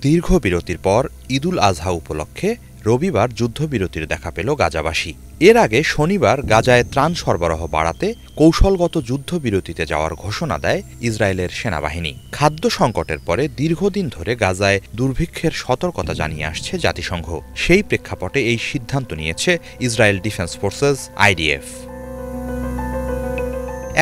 দীর্ঘ বিরতির পর ঈদুল আজহা উপলক্ষে রবিবার যুদ্ধবিরতির দেখা পেল গাজাবাসী। এর আগে শনিবার গাজায় ত্রাণ সরবরাহ বাড়াতে কৌশলগত যুদ্ধবিরতিতে যাওয়ার ঘোষণা দেয় ইসরায়েলের সেনাবাহিনী। খাদ্য সংকটের পরে দীর্ঘদিন ধরে গাজায় দুর্ভিক্ষের সতর্কতা জানিয়ে আসছে জাতিসংঘ। সেই প্রেক্ষাপটে এই সিদ্ধান্ত নিয়েছে ইসরায়েল ডিফেন্স ফোর্সেস আইডিএফ।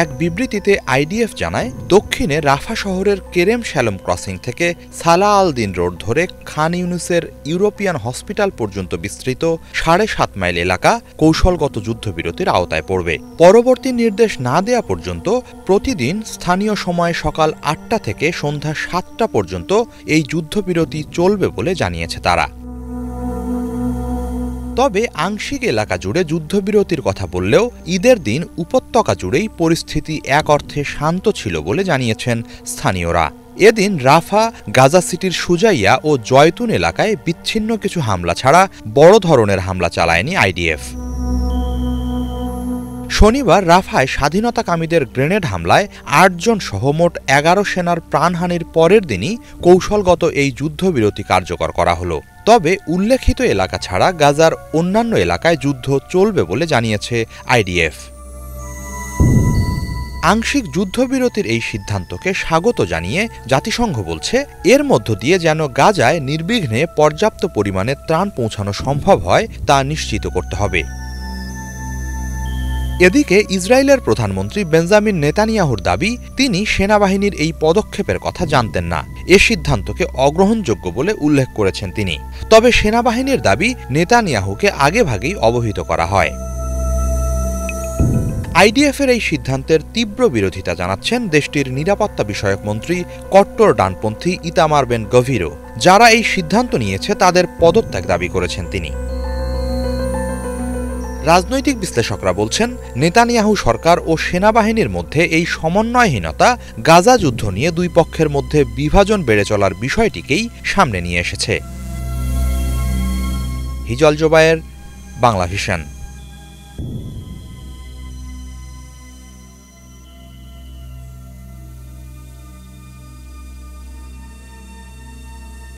এক বিবৃতিতে আইডিএফ জানায়, দক্ষিণে রাফা শহরের কেরেম শ্যালম ক্রসিং থেকে সালাহ আল দিন রোড ধরে খান ইউনুসের ইউরোপিয়ান হসপিটাল পর্যন্ত বিস্তৃত ৭.৫ মাইল এলাকা কৌশলগত যুদ্ধবিরতির আওতায় পড়বে। পরবর্তী নির্দেশ না দেয়া পর্যন্ত প্রতিদিন স্থানীয় সময় সকাল ৮টা থেকে সন্ধ্যা ৭টা পর্যন্ত এই যুদ্ধবিরতি চলবে বলে জানিয়েছে তারা। তবে আংশিক এলাকা জুড়ে যুদ্ধবিরতির কথা বললেও ঈদের দিন উপত্যকা জুড়েই পরিস্থিতি এক অর্থে শান্ত ছিল বলে জানিয়েছেন স্থানীয়রা। এদিন রাফা, গাজা সিটির সুজাইয়া ও জয়তুন এলাকায় বিচ্ছিন্ন কিছু হামলা ছাড়া বড় ধরনের হামলা চালায়নি আইডিএফ। শনিবার রাফায় স্বাধীনতাকামীদের গ্রেনেড হামলায় ৮ জন সহ মোট ১১ সেনার প্রাণহানির পরের দিনই কৌশলগত এই যুদ্ধবিরতি কার্যকর করা হলো। তবে উল্লেখিত এলাকা ছাড়া গাজার অন্যান্য এলাকায় যুদ্ধ চলবে বলে জানিয়েছে আইডিএফ। আংশিক যুদ্ধবিরতির এই সিদ্ধান্তকে স্বাগত জানিয়ে জাতিসংঘ বলছে, এর মধ্য দিয়ে যেন গাজায় নির্বিঘ্নে পর্যাপ্ত পরিমাণে ত্রাণ পৌঁছানো সম্ভব হয় তা নিশ্চিত করতে হবে। এদিকে ইসরায়েলের প্রধানমন্ত্রী বেঞ্জামিন নেতানিয়াহুর দাবি, তিনি সেনাবাহিনীর এই পদক্ষেপের কথা জানতেন না। এ সিদ্ধান্তকে অগ্রহণযোগ্য বলে উল্লেখ করেছেন তিনি। তবে সেনাবাহিনীর দাবি, নেতানিয়াহুকে আগেভাগেই অবহিত করা হয়। আইডিএফের এই সিদ্ধান্তের তীব্র বিরোধিতা জানাচ্ছেন দেশটির নিরাপত্তা বিষয়ক মন্ত্রী কট্টর ডানপন্থী ইতামার বেন গভিরও। যারা এই সিদ্ধান্ত নিয়েছে তাদের পদত্যাগ দাবি করেছেন তিনি। রাজনৈতিক বিশ্লেষকরা বলছেন, নেতানিয়াহু সরকার ও সেনাবাহিনীর মধ্যে এই সমন্বয়হীনতা গাজা যুদ্ধ নিয়ে দুই পক্ষের মধ্যে বিভাজন বেড়ে চলার বিষয়টিকেই সামনে নিয়ে এসেছে। হিজল জোবায়ের, বাংলা ভিশন।